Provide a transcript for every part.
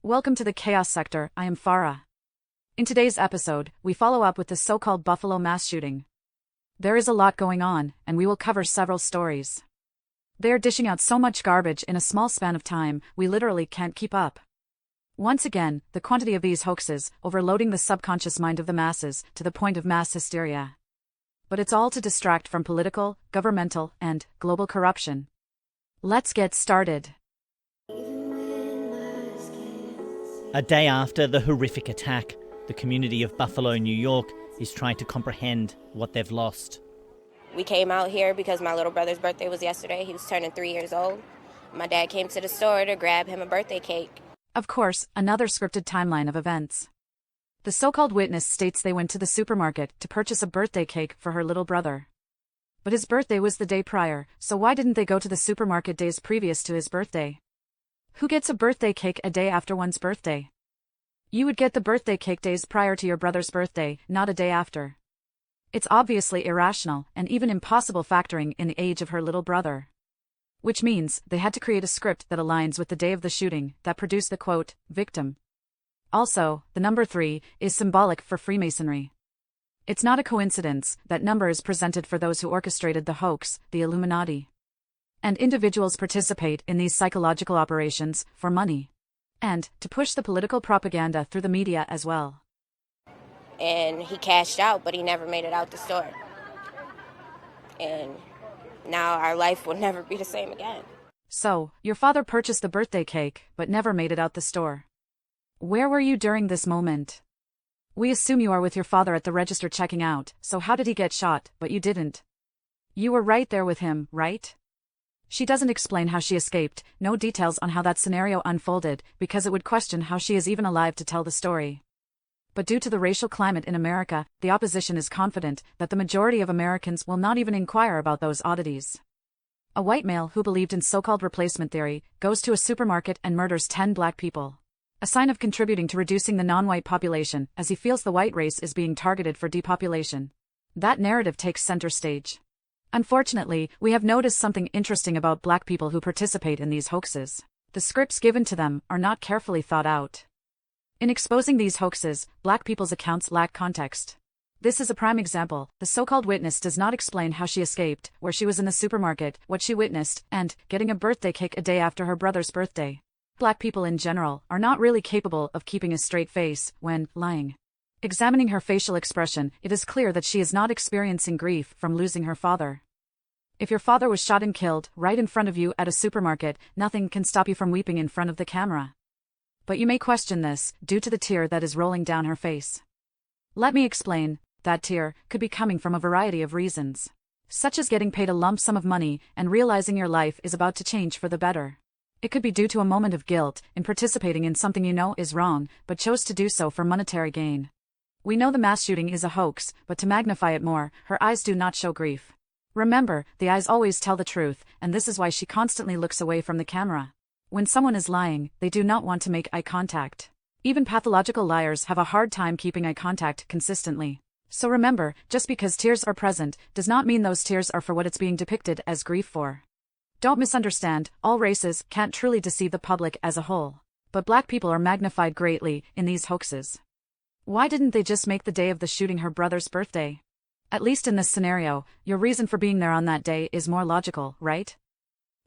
Welcome to the Chaos Sector. I am Farah. In today's episode, we follow up with the so-called Buffalo mass shooting. There is a lot going on, and we will cover several stories. They are dishing out so much garbage in a small span of time, we literally can't keep up. Once again, the quantity of these hoaxes, overloading the subconscious mind of the masses, to the point of mass hysteria. But it's all to distract from political, governmental, and global corruption. Let's get started. A day after the horrific attack, the community of Buffalo, New York, is trying to comprehend what they've lost. We came out here because my little brother's birthday was yesterday. He was turning 3 years old. My dad came to the store to grab him a birthday cake. Of course, another scripted timeline of events. The so-called witness states they went to the supermarket to purchase a birthday cake for her little brother. But his birthday was the day prior, so why didn't they go to the supermarket days previous to his birthday? Who gets a birthday cake a day after one's birthday? You would get the birthday cake days prior to your brother's birthday, not a day after. It's obviously irrational, and even impossible factoring in the age of her little brother. Which means, they had to create a script that aligns with the day of the shooting, that produced the quote, victim. Also, the number 3 is symbolic for Freemasonry. It's not a coincidence that number is presented for those who orchestrated the hoax, the Illuminati. And individuals participate in these psychological operations for money. And to push the political propaganda through the media as well. And he cashed out, but he never made it out the store. And now our life will never be the same again. So, your father purchased the birthday cake, but never made it out the store. Where were you during this moment? We assume you are with your father at the register checking out, so how did he get shot, but you didn't? You were right there with him, right? She doesn't explain how she escaped, no details on how that scenario unfolded, because it would question how she is even alive to tell the story. But due to the racial climate in America, the opposition is confident that the majority of Americans will not even inquire about those oddities. A white male who believed in so-called replacement theory goes to a supermarket and murders 10 black people. A sign of contributing to reducing the non-white population, as he feels the white race is being targeted for depopulation. That narrative takes center stage. Unfortunately, we have noticed something interesting about black people who participate in these hoaxes. The scripts given to them are not carefully thought out. In exposing these hoaxes, black people's accounts lack context. This is a prime example. The so-called witness does not explain how she escaped, where she was in the supermarket, what she witnessed, and getting a birthday cake a day after her brother's birthday. Black people in general are not really capable of keeping a straight face when lying. Examining her facial expression, it is clear that she is not experiencing grief from losing her father. If your father was shot and killed right in front of you at a supermarket, nothing can stop you from weeping in front of the camera. But you may question this, due to the tear that is rolling down her face. Let me explain. That tear could be coming from a variety of reasons, such as getting paid a lump sum of money and realizing your life is about to change for the better. It could be due to a moment of guilt in participating in something you know is wrong, but chose to do so for monetary gain. We know the mass shooting is a hoax, but to magnify it more, her eyes do not show grief. Remember, the eyes always tell the truth, and this is why she constantly looks away from the camera. When someone is lying, they do not want to make eye contact. Even pathological liars have a hard time keeping eye contact consistently. So remember, just because tears are present, does not mean those tears are for what it's being depicted as grief for. Don't misunderstand, all races can't truly deceive the public as a whole. But black people are magnified greatly in these hoaxes. Why didn't they just make the day of the shooting her brother's birthday? At least in this scenario, your reason for being there on that day is more logical, right?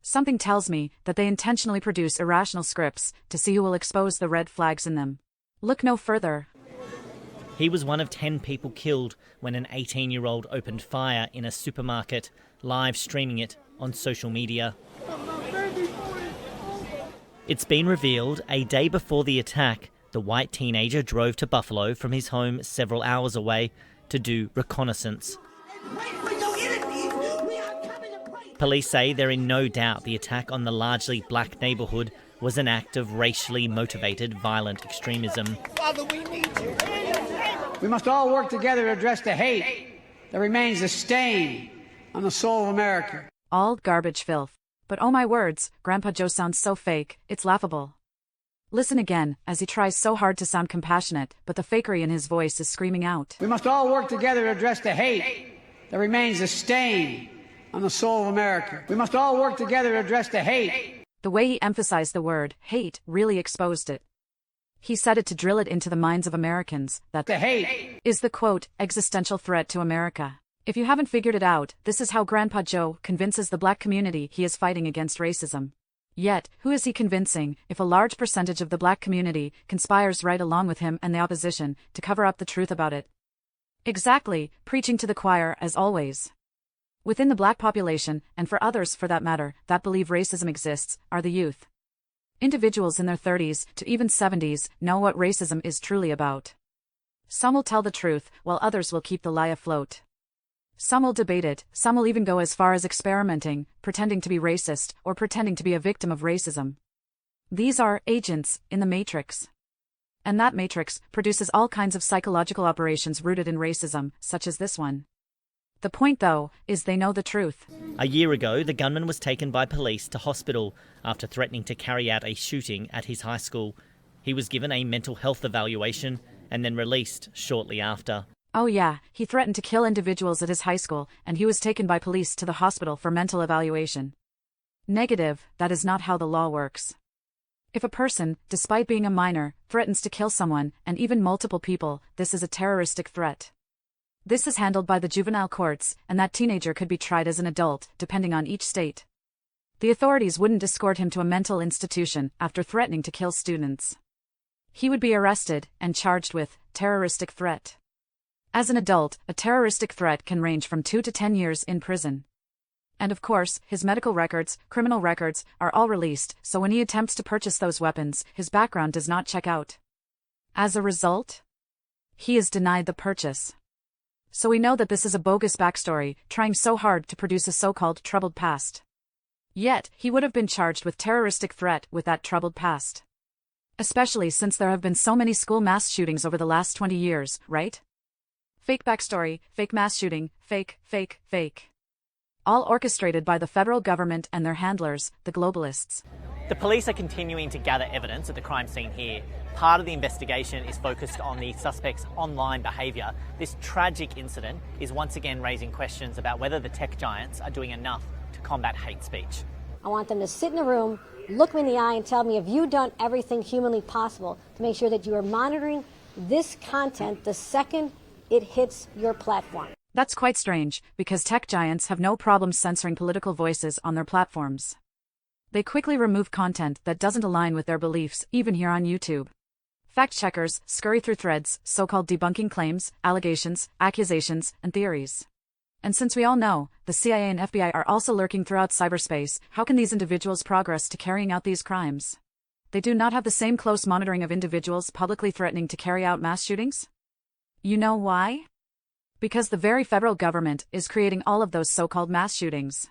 Something tells me that they intentionally produce irrational scripts to see who will expose the red flags in them. Look no further. He was one of 10 people killed when an 18-year-old opened fire in a supermarket, live streaming it on social media. It's been revealed a day before the attack, the white teenager drove to Buffalo from his home several hours away to do reconnaissance. Police say they're in no doubt the attack on the largely black neighbourhood was an act of racially motivated violent extremism. Father, we need you. We must all work together to address the hate that remains a stain on the soul of America. All garbage filth. But oh my words, Grandpa Joe sounds so fake, it's laughable. Listen again, as he tries so hard to sound compassionate, but the fakery in his voice is screaming out. We must all work together to address the hate that remains a stain on the soul of America. We must all work together to address the hate. The way he emphasized the word hate really exposed it. He said it to drill it into the minds of Americans that The hate is the quote, existential threat to America. If you haven't figured it out, this is how Grandpa Joe convinces the black community he is fighting against racism. Yet, who is he convincing, if a large percentage of the black community conspires right along with him and the opposition to cover up the truth about it? Exactly, preaching to the choir as always. Within the black population, and for others for that matter, that believe racism exists, are the youth. Individuals in their 30s to even 70s know what racism is truly about. Some will tell the truth, while others will keep the lie afloat. Some will debate it, some will even go as far as experimenting, pretending to be racist, or pretending to be a victim of racism. These are agents in the matrix. And that matrix produces all kinds of psychological operations rooted in racism, such as this one. The point, though, is they know the truth. A year ago, the gunman was taken by police to hospital after threatening to carry out a shooting at his high school. He was given a mental health evaluation and then released shortly after. Oh yeah, he threatened to kill individuals at his high school, and he was taken by police to the hospital for mental evaluation. Negative, that is not how the law works. If a person, despite being a minor, threatens to kill someone, and even multiple people, this is a terroristic threat. This is handled by the juvenile courts, and that teenager could be tried as an adult, depending on each state. The authorities wouldn't escort him to a mental institution after threatening to kill students. He would be arrested and charged with terroristic threat. As an adult, a terroristic threat can range from 2 to 10 years in prison. And of course, his medical records, criminal records, are all released, so when he attempts to purchase those weapons, his background does not check out. As a result, he is denied the purchase. So we know that this is a bogus backstory, trying so hard to produce a so-called troubled past. Yet, he would have been charged with terroristic threat with that troubled past. Especially since there have been so many school mass shootings over the last 20 years, right? Fake backstory, fake mass shooting, fake. All orchestrated by the federal government and their handlers, the globalists. The police are continuing to gather evidence at the crime scene here. Part of the investigation is focused on the suspect's online behaviour. This tragic incident is once again raising questions about whether the tech giants are doing enough to combat hate speech. I want them to sit in a room, look me in the eye and tell me, have you done everything humanly possible to make sure that you are monitoring this content the second it hits your platform? That's quite strange, because tech giants have no problem censoring political voices on their platforms. They quickly remove content that doesn't align with their beliefs, even here on YouTube. Fact-checkers scurry through threads, so-called debunking claims, allegations, accusations, and theories. And since we all know, the CIA and FBI are also lurking throughout cyberspace, how can these individuals progress to carrying out these crimes? They do not have the same close monitoring of individuals publicly threatening to carry out mass shootings? You know why? Because the very federal government is creating all of those so-called mass shootings.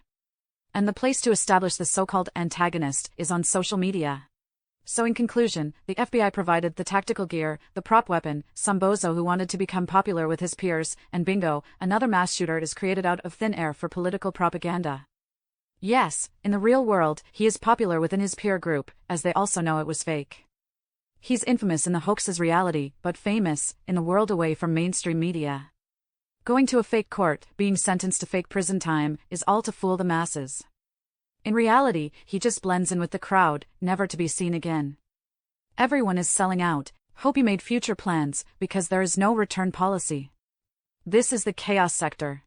And the place to establish the so-called antagonist is on social media. So in conclusion, the FBI provided the tactical gear, the prop weapon, some bozo who wanted to become popular with his peers, and bingo, another mass shooter is created out of thin air for political propaganda. Yes, in the real world, he is popular within his peer group, as they also know it was fake. He's infamous in the hoax's reality, but famous in the world away from mainstream media. Going to a fake court, being sentenced to fake prison time, is all to fool the masses. In reality, he just blends in with the crowd, never to be seen again. Everyone is selling out. Hope he made future plans, because there is no return policy. This is the chaos sector.